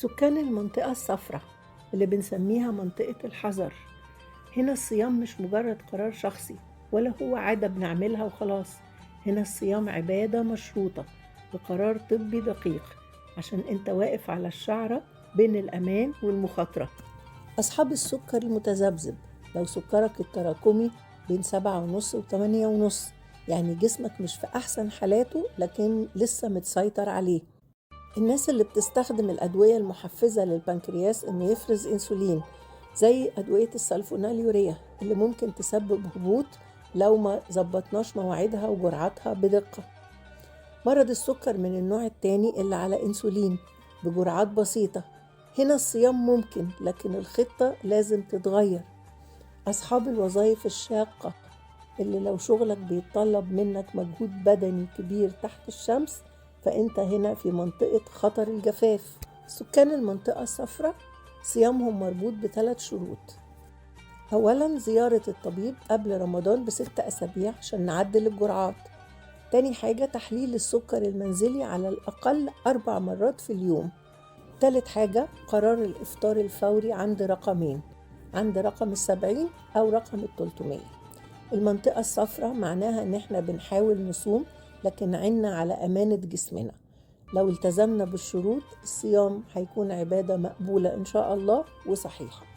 سكان المنطقة الصفراء اللي بنسميها منطقة الحذر، هنا الصيام مش مجرد قرار شخصي ولا هو عادة بنعملها وخلاص. هنا الصيام عبادة مشروطة بقرار طبي دقيق، عشان انت واقف على الشعرة بين الأمان والمخاطرة. أصحاب السكر المتذبذب، لو سكرك التراكمي بين 7.5 و8.5، يعني جسمك مش في أحسن حالاته لكن لسه متسيطر عليه. الناس اللي بتستخدم الأدوية المحفزة للبنكرياس إنه يفرز إنسولين، زي أدوية السلفوناليوريا اللي ممكن تسبب هبوط لو ما ظبطناش مواعيدها وجرعاتها بدقة. مرض السكر من النوع التاني اللي على إنسولين بجرعات بسيطة، هنا الصيام ممكن لكن الخطة لازم تتغير. أصحاب الوظائف الشاقة اللي لو شغلك بيتطلب منك مجهود بدني كبير تحت الشمس، فأنت هنا في منطقة خطر الجفاف. سكان المنطقة الصفراء صيامهم مربوط ب3 شروط. أولا زيارة الطبيب قبل رمضان ب6 أسابيع عشان نعدل الجرعات. تاني حاجة تحليل السكر المنزلي على الأقل 4 مرات في اليوم. تالت حاجة قرار الإفطار الفوري عند رقمين، عند رقم 70 أو رقم 300. المنطقة الصفراء معناها إن إحنا بنحاول نصوم لكن عنا على أمانة جسمنا. لو التزمنا بالشروط الصيام هيكون عبادة مقبولة إن شاء الله وصحيحة.